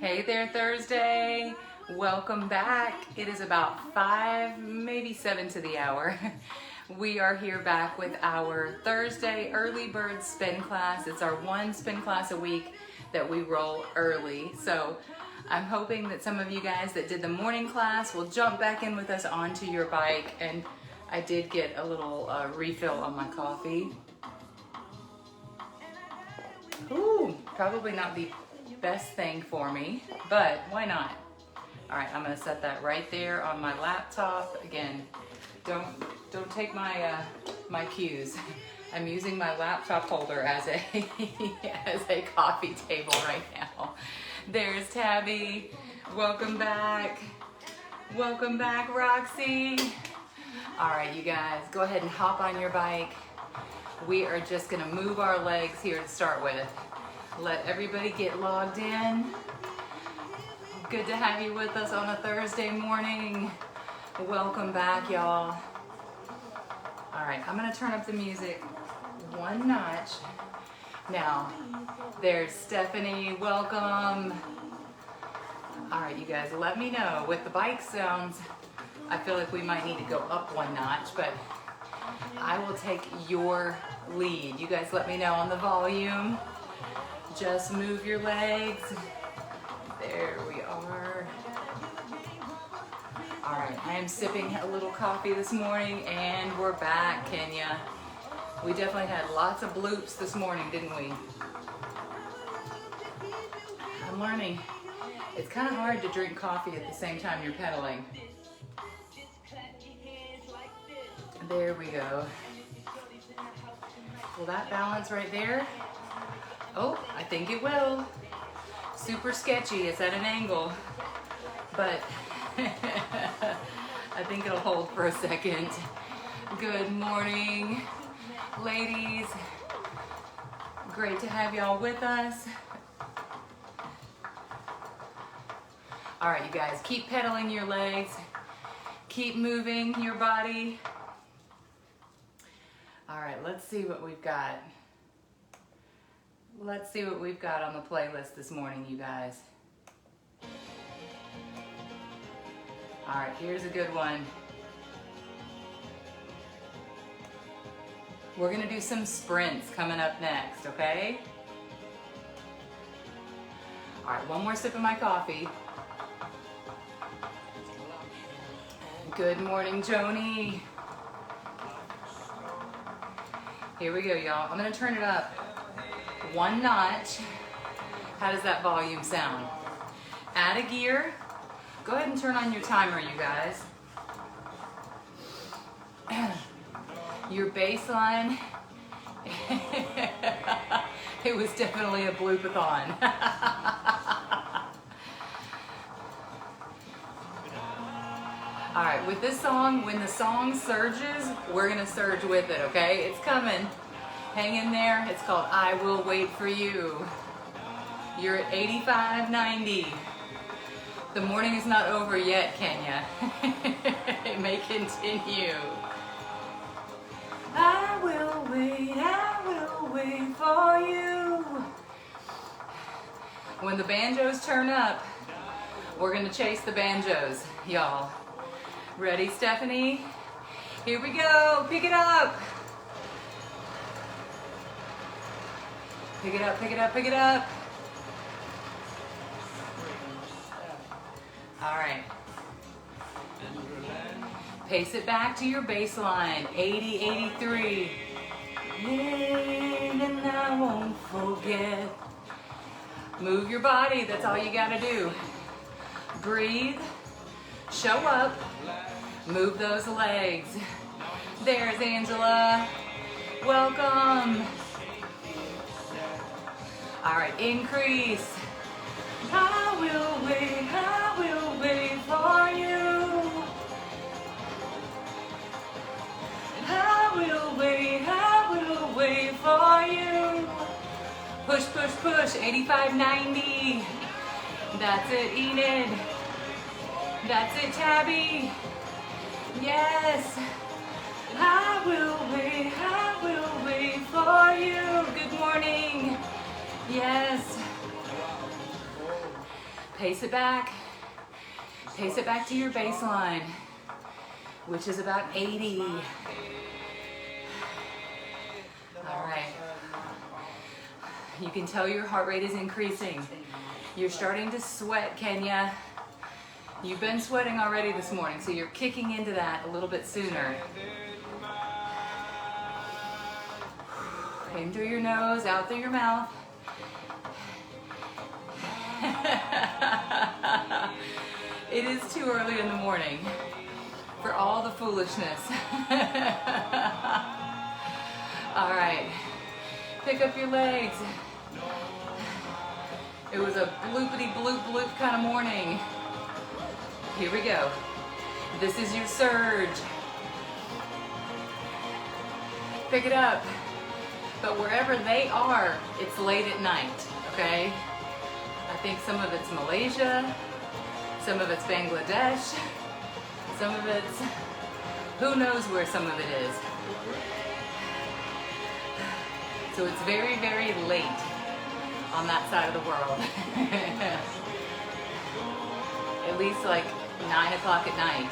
Hey there, Thursday. Welcome back. It is about 5, maybe 7 to the hour. We are here back with our Thursday early bird spin class. It's our one spin class a week that we roll early. So I'm hoping that some of you guys that did the morning class will jump back in with us onto your bike. And I did get a little refill on my coffee. Ooh, probably not the best thing for me, but why not? All right, I'm gonna set that right there on my laptop. Again, don't take my my cues. I'm using my laptop holder as a as a coffee table right now. There's Tabby. Welcome back. Welcome back, Roxy. All right, you guys, go ahead and hop on your bike. We are just gonna move our legs here to start with. Let everybody get logged in. Good to have you with us on a Thursday morning. Welcome back, y'all. All right, I'm gonna turn up the music one notch. Now, there's Stephanie, welcome. All right, you guys, let me know. With the bike sounds, I feel like we might need to go up one notch, but I will take your lead. You guys let me know on the volume. Just move your legs. There we are. All right, I am sipping a little coffee this morning and we're back, Kenya. We definitely had lots of bloops this morning, didn't we? I'm learning. It's kind of hard to drink coffee at the same time you're pedaling. There we go. Will that balance right there? Oh, I think it will. Super sketchy, it's at an angle, but I think it'll hold for a second. Good morning, ladies. Great to have y'all with us. All right, you guys, keep pedaling your legs. Keep moving your body. All right, let's see what we've got. Let's see what we've got on the playlist this morning, you guys. All right, here's a good one. We're gonna do some sprints coming up next, okay? All right, one more sip of my coffee. Good morning, Joni. Here we go, y'all. I'm gonna turn it up one notch. How does that volume sound? Add a gear. Go ahead and turn on your timer, you guys. Your baseline. It was definitely a bloopathon. All right, with this song, when the song surges, we're gonna surge with it, okay? It's coming. Hang in there. It's called I Will Wait For You. You're at 85.90. The morning is not over yet, Kenya. It may continue. I will wait for you. When the banjos turn up, we're gonna chase the banjos, y'all. Ready, Stephanie? Here we go. Pick it up. Pick it up, pick it up, pick it up. All right. Pace it back to your baseline, 80, 83. And I won't forget. Move your body, that's all you gotta do. Breathe, show up, move those legs. There's Angela, welcome. All right, increase. I will wait for you. I will wait for you. Push, push, push, 85.90. That's it, Enid. That's it, Tabby. Yes. I will wait for you. Good morning. Yes. pace it back. Pace it back to your baseline, which is about 80. All right. You can tell your heart rate is increasing. You're starting to sweat, Kenya. You've been sweating already this morning, so you're kicking into that a little bit sooner. In through your nose, out through your mouth. It is too early in the morning for all the foolishness. All right, pick up your legs. It was a bloopity bloop bloop kind of morning. Here we go. This is your surge. Pick it up. But wherever they are, it's late at night, okay? I think some of it's Malaysia, some of it's Bangladesh, some of it's, who knows where some of it is. So it's very, very late on that side of the world. At least like 9 o'clock at night.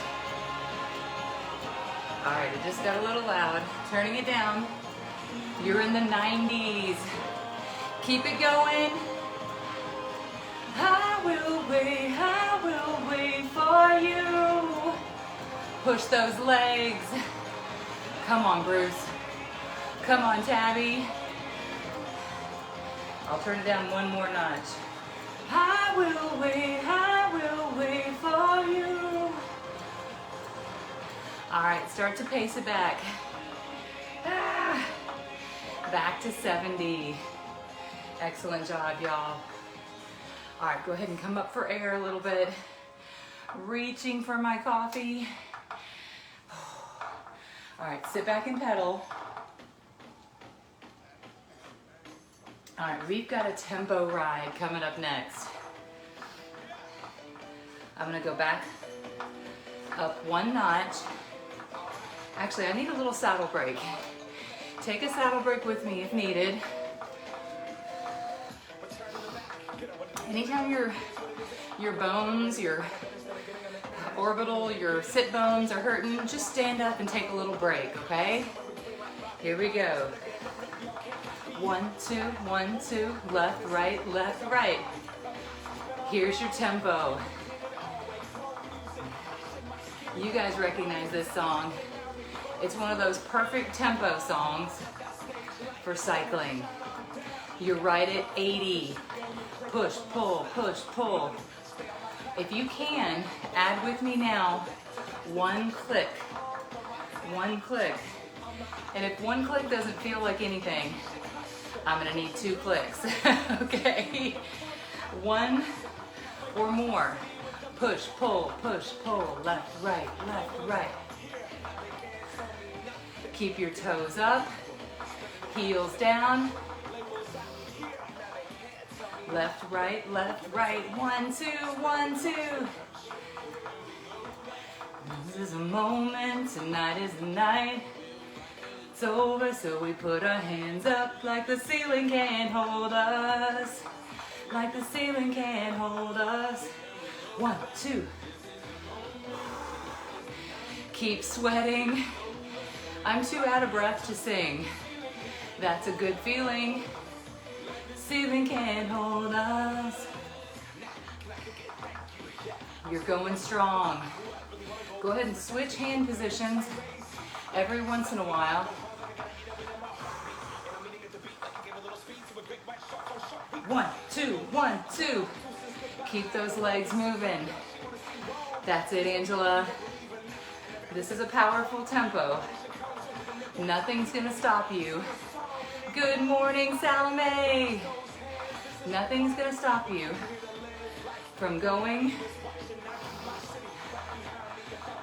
All right, it just got a little loud. Turning it down. You're in the 90s. Keep it going. I will wait for you. Push those legs. Come on, Bruce. Come on, Tabby. I'll turn it down one more notch. I will wait for you. All right, start to pace it back. Back to 70. Excellent job, y'all. All right, go ahead and come up for air a little bit. Reaching for my coffee. All right, sit back and pedal. All right, we've got a tempo ride coming up next. I'm gonna go back up one notch. Actually, I need a little saddle break. Take a saddle break with me if needed. Anytime your bones, your orbital, your sit bones are hurting, just stand up and take a little break, okay? Here we go. 1, 2, 1, 2, left, right, left, right. Here's your tempo. You guys recognize this song. It's one of those perfect tempo songs for cycling. You're right at 80. Push, pull, push, pull. If you can, add with me now, 1 click. 1 click. And if 1 click doesn't feel like anything, I'm gonna need 2 clicks, okay? 1 or more. Push, pull, left, right. Keep your toes up, heels down. Left, right, 1, 2, 1, 2. This is a moment, tonight is the night. It's over, so we put our hands up like the ceiling can't hold us. Like the ceiling can't hold us. 1, 2. Keep sweating. I'm too out of breath to sing. That's a good feeling. Ceiling can't hold us. You're going strong. Go ahead and switch hand positions every once in a while. 1, 2, 1, 2. Keep those legs moving. That's it, Angela. This is a powerful tempo. Nothing's gonna stop you. Good morning, Salome. Nothing's gonna stop you from going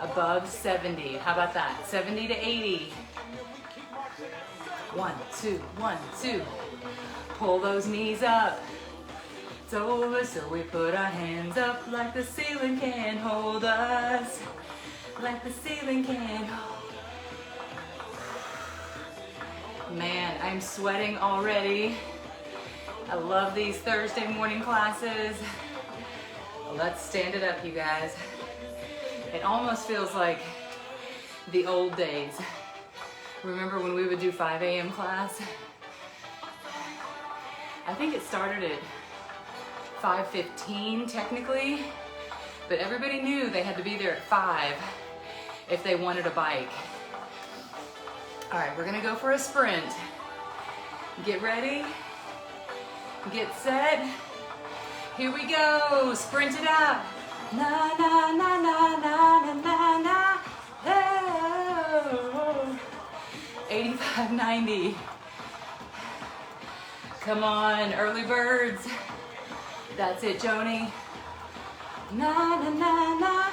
above 70. How about that? 70 to 80. 1, 2, 1, 2. Pull those knees up. It's over, so we put our hands up like the ceiling can't hold us. Like the ceiling can't hold. Man, I'm sweating already. I love these Thursday morning classes. Let's stand it up, you guys. It almost feels like the old days. Remember when we would do 5 a.m. class? I think it started at 5:15 technically, but everybody knew they had to be there at 5 if they wanted a bike. All right, we're gonna go for a sprint. Get ready, get set. Here we go, sprint it out. Na na na na na na na na. Oh. 85-90. Come on, early birds. That's it, Joni. Na na na na.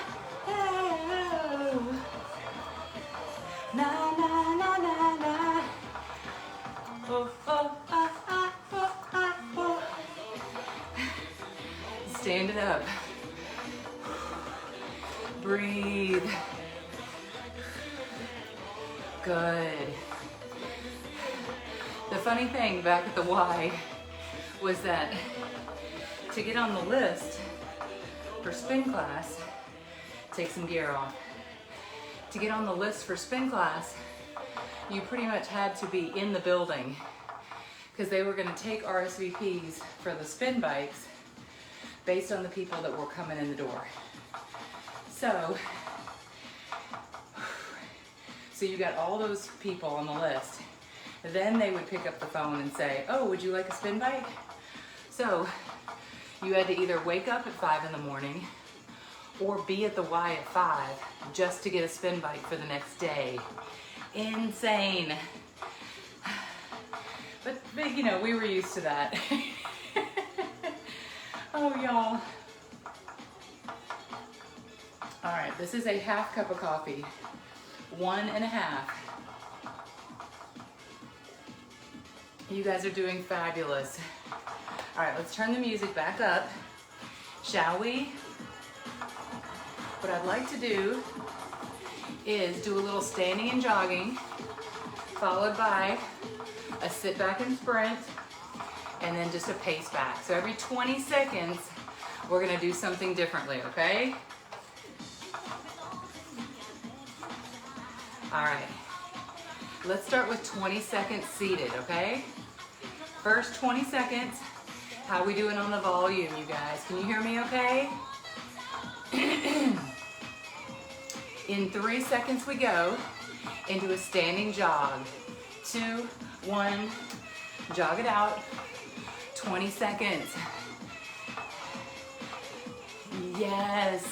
Oh. Na na na na na. Oh oh ah ah oh ah oh. Stand it up. Breathe. Good. The funny thing back at the Y was that to get on the list for spin class, take some gear off. To get on the list for spin class, you pretty much had to be in the building because they were going to take RSVPs for the spin bikes based on the people that were coming in the door. So you got all those people on the list. Then they would pick up the phone and say, oh, would you like a spin bike? So you had to either wake up at 5 in the morning or be at the Y at 5 just to get a spin bike for the next day. Insane. But you know, we were used to that. Oh, y'all. All right, this is a half cup of coffee. 1.5. You guys are doing fabulous. All right, let's turn the music back up, shall we? What I'd like to do is do a little standing and jogging, followed by a sit back and sprint, and then just a pace back. So every 20 seconds, we're gonna do something differently, okay? All right, let's start with 20 seconds seated, okay? First 20 seconds, how we doing on the volume, you guys? Can you hear me okay? In 3 seconds we go into a standing jog. 2, 1, jog it out. 20 seconds. Yes.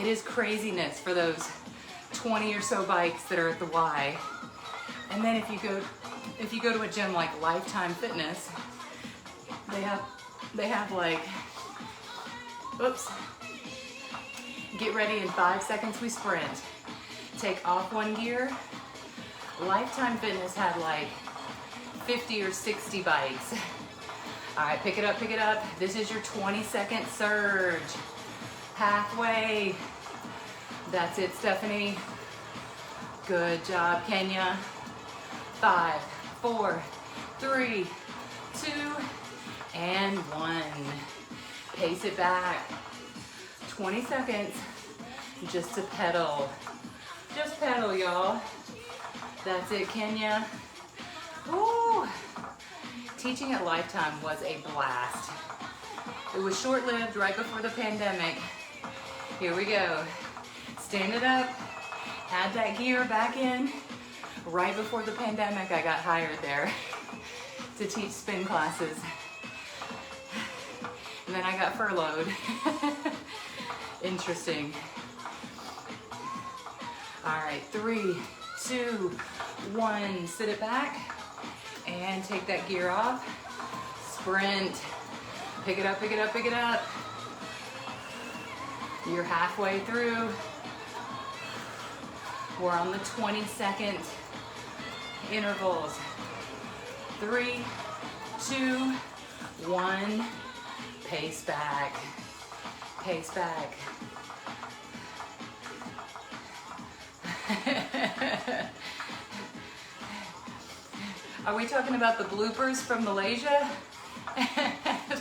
It is craziness for those 20 or so bikes that are at the Y. And then if you go to a gym like Lifetime Fitness, they have like, oops, get ready in 5 seconds we sprint. Take off one gear. Lifetime Fitness had like 50 or 60 bikes. All right, pick it up, pick it up. This is your 20-second surge. Halfway. That's it, Stephanie. Good job, Kenya. 5, 4, 3, 2, and 1. Pace it back. 20 seconds just to pedal. Just pedal, y'all. That's it, Kenya. Woo! Teaching at Lifetime was a blast. It was short-lived right before the pandemic. Here we go. Stand it up. Add that gear back in. Right before the pandemic, I got hired there to teach spin classes. And then I got furloughed. Interesting. All right, 3, 2, 1. Sit it back and take that gear off. Sprint. Pick it up, pick it up, pick it up. You're halfway through. We're on the 20-second intervals. 3, 2, 1. Pace back. Pace back. Are we talking about the bloopers from Malaysia?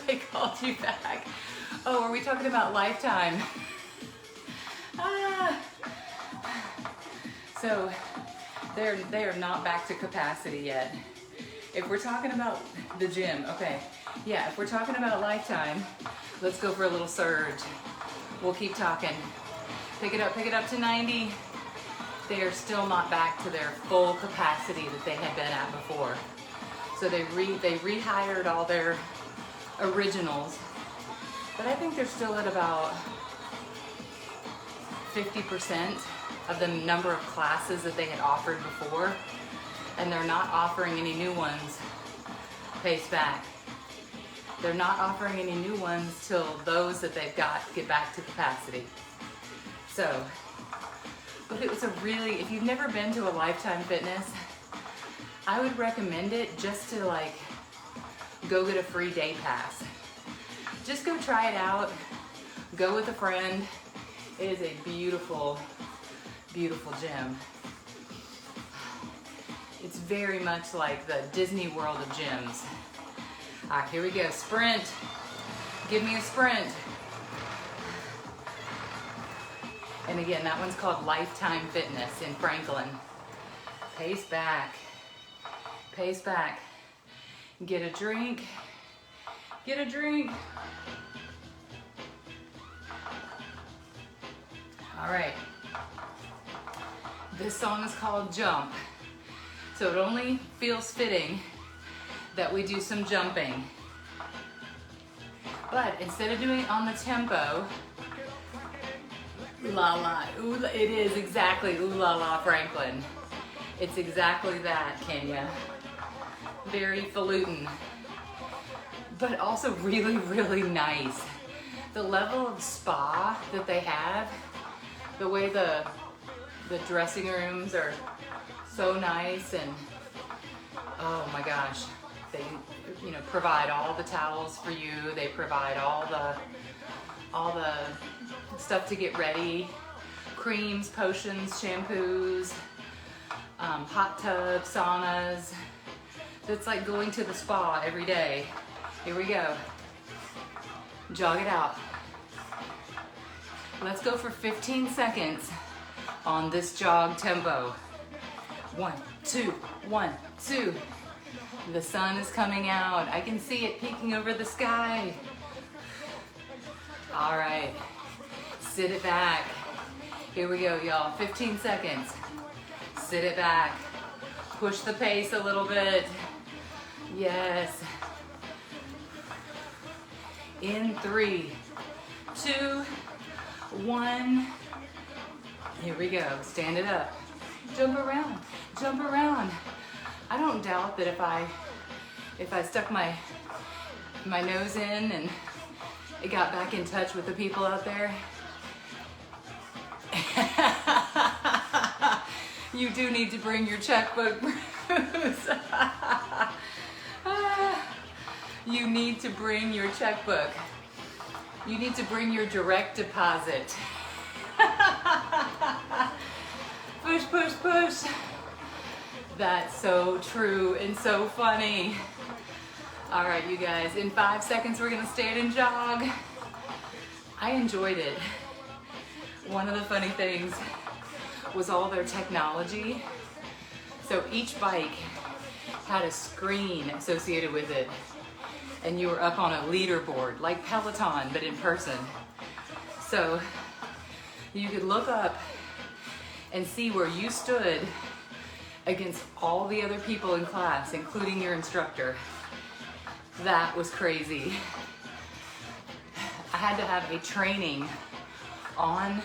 They called you back. Oh, are we talking about Lifetime? Ah. So they are not back to capacity yet. If we're talking about the gym, okay, yeah, if we're talking about Lifetime, let's go for a little surge. We'll keep talking. Pick it up to 90. They are still not back to their full capacity that they had been at before. So they rehired all their originals, but I think they're still at about 50% of the number of classes that they had offered before, and they're not offering any new ones. Pace back. They're not offering any new ones till those that they've got get back to capacity. So, but it was if you've never been to a Lifetime Fitness, I would recommend it just to like go get a free day pass. Just go try it out. Go with a friend. It is a beautiful, beautiful gym. It's very much like the Disney World of gyms. All right, here we go. Sprint. Give me a sprint. And again, that one's called Lifetime Fitness in Franklin. Pace back. Pace back. Get a drink. Get a drink. All right. This song is called Jump. So it only feels fitting that we do some jumping. But instead of doing it on the tempo, la la, ooh, it is exactly ooh la la Franklin. It's exactly that, Kenya. Very falutin, but also really, really nice. The level of spa that they have, the way the dressing rooms are so nice, and oh my gosh, they provide all the towels for you. They provide all the stuff to get ready, creams, potions, shampoos, hot tubs, saunas. It's like going to the spa every day. Here we go. Jog it out. Let's go for 15 seconds on this jog tempo. 1, 2, 1, 2. The sun is coming out. I can see it peeking over the sky. All right. Sit it back. Here we go, y'all. 15 seconds. Sit it back. Push the pace a little bit. Yes. In 3, 2, 1. Here we go. Stand it up. Jump around. Jump around. I don't doubt that if I stuck my nose in and it got back in touch with the people out there, you do need to bring your checkbook, Bruce. You need to bring your checkbook. You need to bring your direct deposit. Push, push, push. That's so true and so funny. All right, you guys, in 5 seconds, we're gonna stand and jog. I enjoyed it. One of the funny things was all their technology. So each bike had a screen associated with it, and you were up on a leaderboard, like Peloton, but in person. So you could look up and see where you stood against all the other people in class, including your instructor. That was crazy. I had to have a training on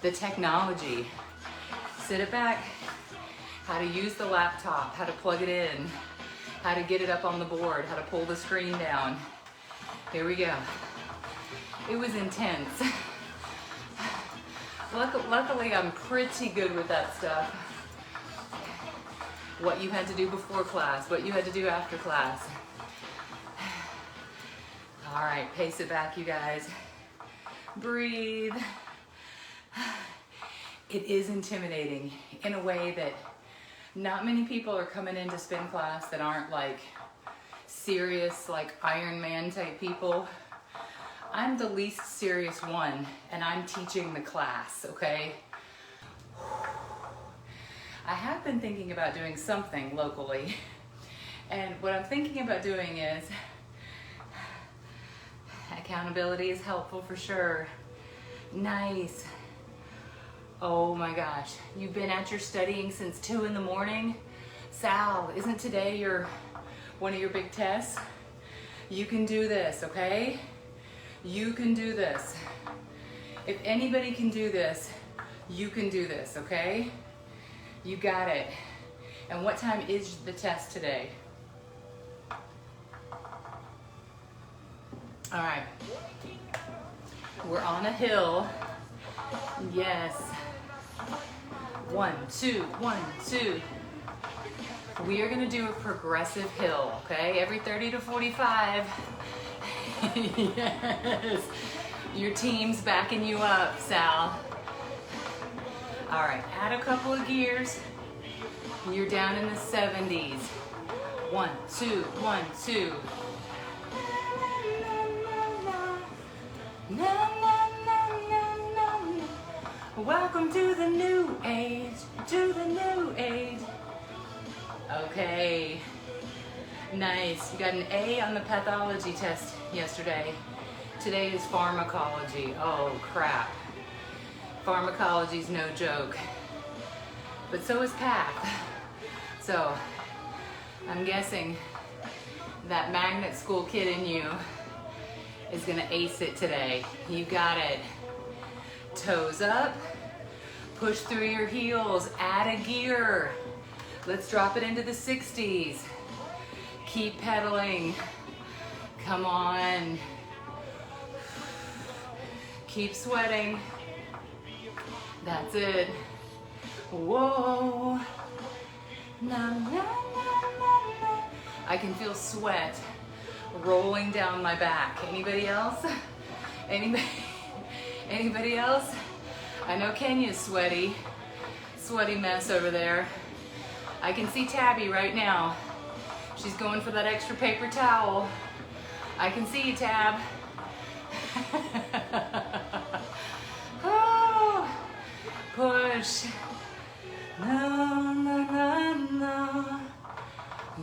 the technology. Sit it back, how to use the laptop, how to plug it in, how to get it up on the board, how to pull the screen down. Here we go. It was intense. Luckily, I'm pretty good with that stuff. What you had to do before class, what you had to do after class. All right, pace it back, you guys. Breathe. It is intimidating in a way that not many people are coming into spin class that aren't like serious, like Iron Man type people. I'm the least serious one, and I'm teaching the class, okay? I have been thinking about doing something locally, and what I'm thinking about doing is, accountability is helpful for sure. Nice. Oh my gosh, you've been at your studying since 2 in the morning? Sal, isn't today one of your big tests? You can do this, okay? You can do this. If anybody can do this, you can do this, okay? You got it. And what time is the test today? All right. We're on a hill. Yes. 1, 2, 1, 2. We are gonna do a progressive hill, okay? Every 30 to 45. Yes. Your team's backing you up, Sal. All right, add a couple of gears. You're down in the 70s. 1, 2, 1, 2. Na, na, na, na, na, na. Welcome to the new age, to the new age. Okay, nice. You got an A on the pathology test yesterday. Today is pharmacology. Oh crap. Pharmacology's no joke. But so is path. So, I'm guessing that magnet school kid in you is gonna ace it today. You got it. Toes up, push through your heels, add a gear. Let's drop it into the 60s. Keep pedaling. Come on. Keep sweating. That's it. Whoa. Na, na, na, na, na. I can feel sweat rolling down my back. Anybody else? Anybody else? I know Kenya's sweaty. Sweaty mess over there. I can see Tabby right now. She's going for that extra paper towel. I can see you, Tab. Oh, push. Na, na, na, na.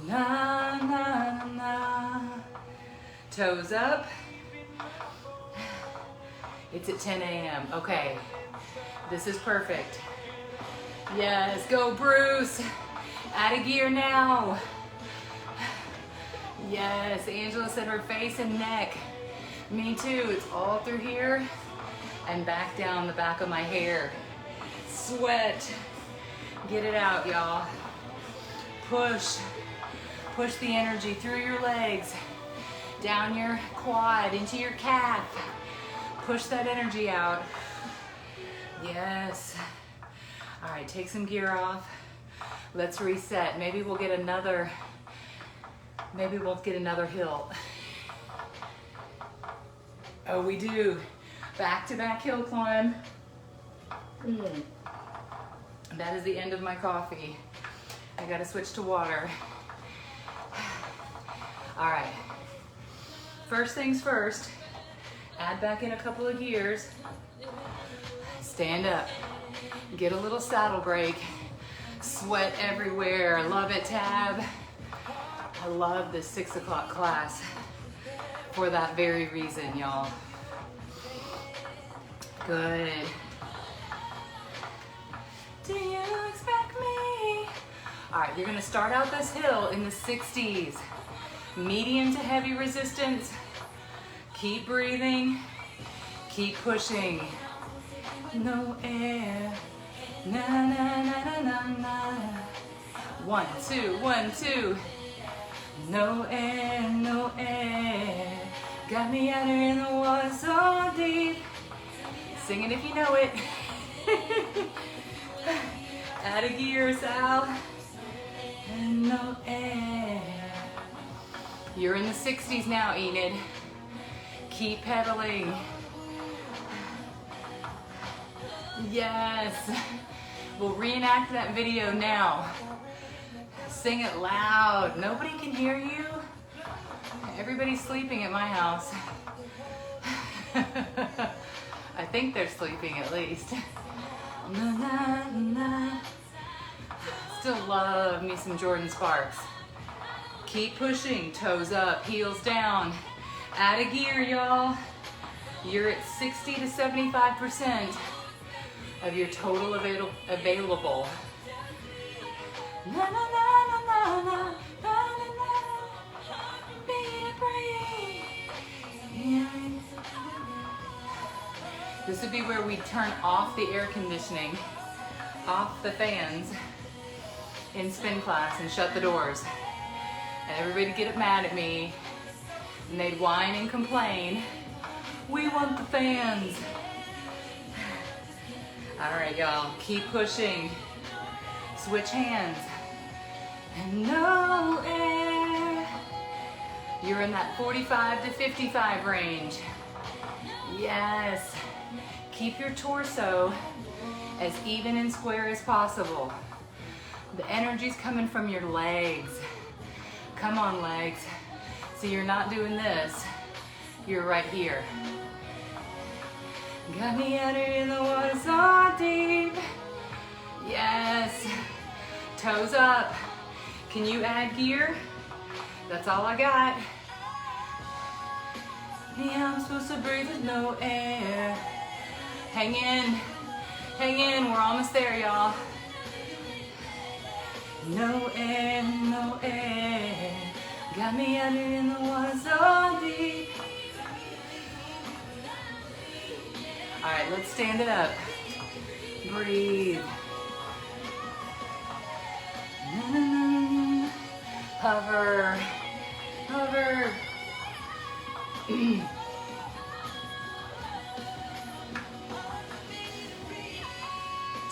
Na, na, na. Toes up. It's at 10 a.m. Okay, this is perfect. Yes, go Bruce. Add a gear now. Yes, Angela said her face and neck. Me too, it's all through here and back down the back of my hair. Sweat. Get it out, y'all. Push. Push the energy through your legs, down your quad, into your calf. Push that energy out. Yes. All right, take some gear off. Let's reset. Maybe we'll get another hill. Oh, we do. Back-to-back hill climb. That is the end of my coffee. I gotta switch to water. All right. First things first, add back in a couple of gears. Stand up. Get a little saddle break. Sweat everywhere. Love it, Tab. I love this 6 o'clock class for that very reason, y'all. Good. Do you expect me? All right, you're gonna start out this hill in the 60s. Medium to heavy resistance. Keep breathing. Keep pushing. No air. Na na na na na na. 1, 2, 1, 2. No air, no air. Got me out here in the water so deep. Sing it if you know it. Add a gear, Sal. And no air. You're in the 60s now, Enid. Keep pedaling. Yes. We'll reenact that video now. Sing it loud. Nobody can hear you. Everybody's sleeping at my house. I think they're sleeping at least. Na, na, na. Still love me some Jordan Sparks. Keep pushing, toes up, heels down. Add a gear, y'all. You're at 60 to 75% of your total available. Na, na, na, na, na, na, na, na. Be free. Yeah. This would be where we turn off the air conditioning, off the fans in spin class and shut the doors. And everybody would get mad at me and they'd whine and complain. We want the fans. All right, y'all, keep pushing. Switch hands. And no air. You're in that 45 to 55 range. Yes. Keep your torso as even and square as possible. The energy's coming from your legs. Come on, legs. So you're not doing this. You're right here. Got me out here in the water so deep. Yes. Toes up. Can you add gear? That's all I got. Yeah, I'm supposed to breathe with no air. Hang in. Hang in. We're almost there, y'all. No air, no air. Got me out here in the water so deep. All right, let's stand it up. Breathe. Hover. Hover.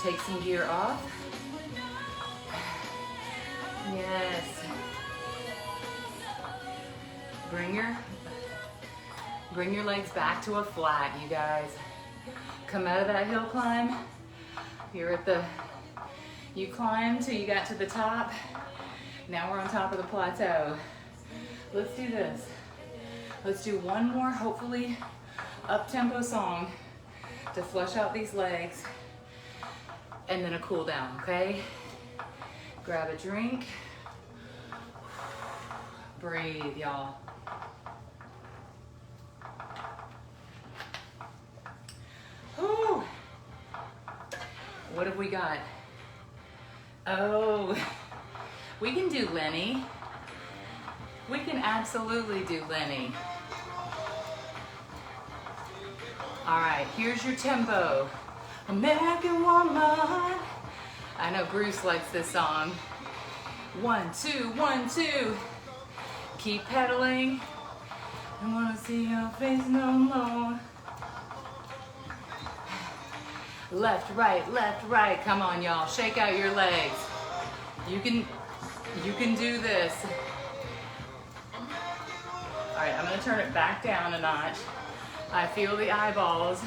Take some gear off. Yes. Bring your legs back to a flat, you guys. Come out of that hill climb. You climbed till you got to the top. Now we're on top of the plateau. Let's do this. Let's do one more, hopefully, up-tempo song to flush out these legs, and then a cool down, okay? Grab a drink. Breathe, y'all. Whew. What have we got? Oh, we can do Lenny. We can absolutely do Lenny. All right, here's your tempo. American Woman. I know Bruce likes this song. 1, 2, 1, 2. Keep pedaling. I wanna see your face no more. Left, right. Come on, y'all. Shake out your legs. You can do this. All right, I'm gonna turn it back down a notch. I feel the eyeballs.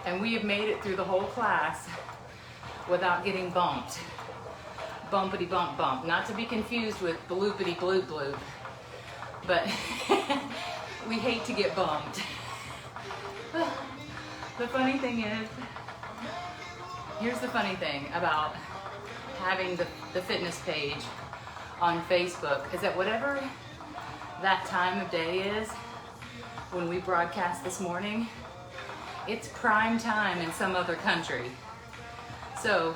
And we have made it through the whole class without getting bumped. Bumpity bump bump. Not to be confused with bloopity bloop bloop. But we hate to get bumped. The funny thing is, here's the funny thing about having the fitness page on Facebook, is that whatever that time of day is when we broadcast this morning, it's prime time in some other country. So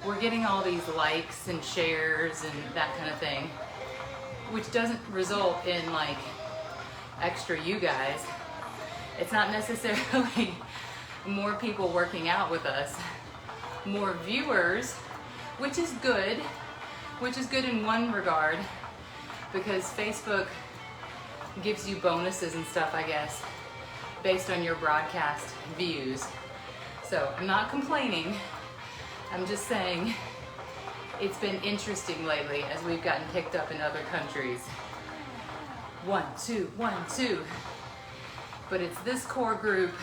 we're getting all these likes and shares and that kind of thing, which doesn't result in like extra you guys. It's not necessarily more people working out with us, more viewers, which is good in one regard, because Facebook gives you bonuses and stuff, I guess, based on your broadcast views. So I'm not complaining, I'm just saying it's been interesting lately as we've gotten picked up in other countries. 1, 2, 1, 2. But it's this core group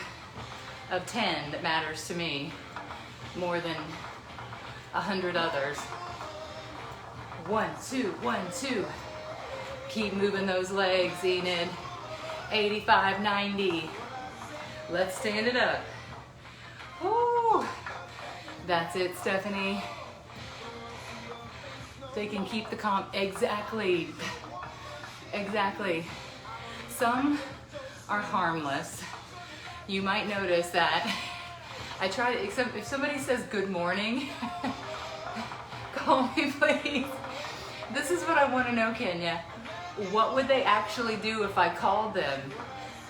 of 10 that matters to me more than 100 others. 1, 2, 1, 2. Keep moving those legs, Enid. 85, 90. Let's stand it up. Woo. That's it, Stephanie. They can keep the comp. Exactly. Exactly. Some are harmless. You might notice that I try to, if somebody says good morning, call me please. This is what I want to know, Kenya. What would they actually do if I called them?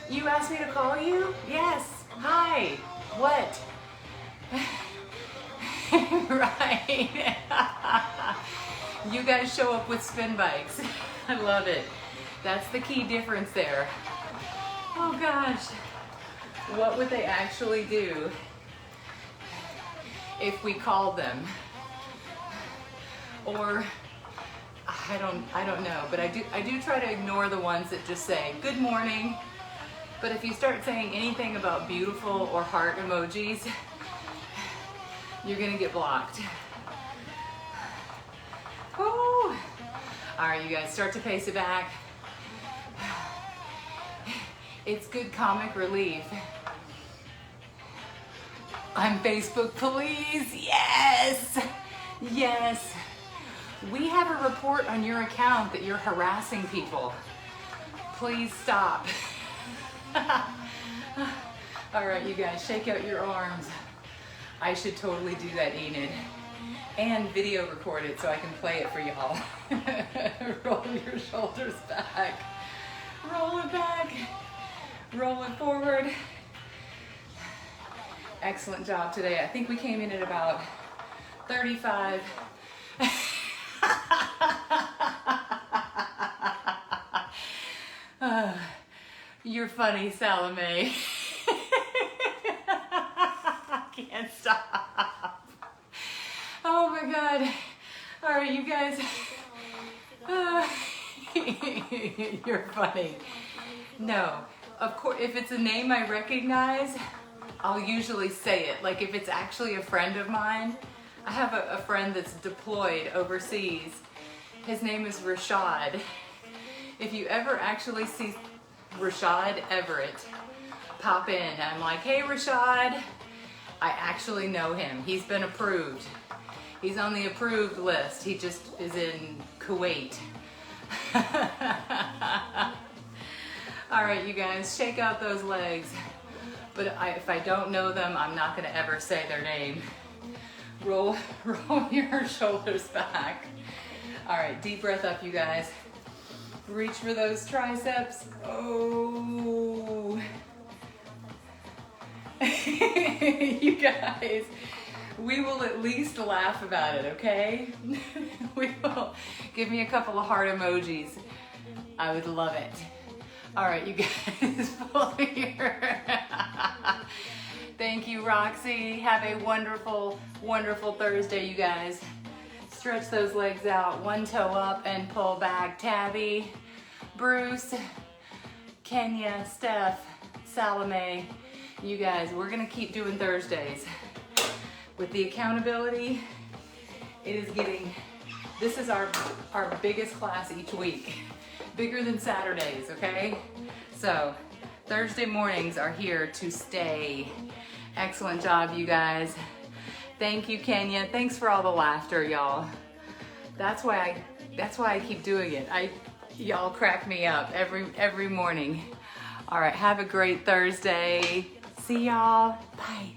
You asked me to call you? Yes. Hi. What? Right. You guys show up with spin bikes. I love it. That's the key difference there. Oh gosh. What would they actually do if we called them? Or I don't know, but I do try to ignore the ones that just say good morning. But if you start saying anything about beautiful or heart emojis, you're gonna get blocked. Woo. All right, you guys, start to pace it back. It's good comic relief. I'm Facebook police. Yes. Yes. We have a report on your account that you're harassing people. Please stop. All right, you guys, shake out your arms. I should totally do that, Enid. And video record it so I can play it for y'all. Roll your shoulders back. Roll it back. Roll it forward. Excellent job today. I think we came in at about 35. You're funny, Salome. I can't stop. Oh my God. All right, you guys. You're funny. No, of course, if it's a name I recognize, I'll usually say it. Like if it's actually a friend of mine, I have a friend that's deployed overseas. His name is Rashad. If you ever actually see Rashad Everett pop in, I'm like, hey Rashad, I actually know him. He's been approved. He's on the approved list. He just is in Kuwait. All right, you guys, shake out those legs. But if I don't know them, I'm not gonna ever say their name. Roll your shoulders back. All right, deep breath up, you guys. Reach for those triceps. Oh. You guys, we will at least laugh about it, okay? We will. Give me a couple of heart emojis. I would love it. All right, you guys, pull your... Thank you, Roxy. Have a wonderful, wonderful Thursday, you guys. Stretch those legs out, one toe up and pull back. Tabby, Bruce, Kenya, Steph, Salome. You guys, we're gonna keep doing Thursdays. With the accountability, it is getting, this is our biggest class each week. Bigger than Saturdays, okay? So Thursday mornings are here to stay. Excellent job, you guys. Thank you, Kenya. Thanks for all the laughter, y'all. That's why I keep doing it. Y'all crack me up every morning. All right, have a great Thursday. See y'all. Bye.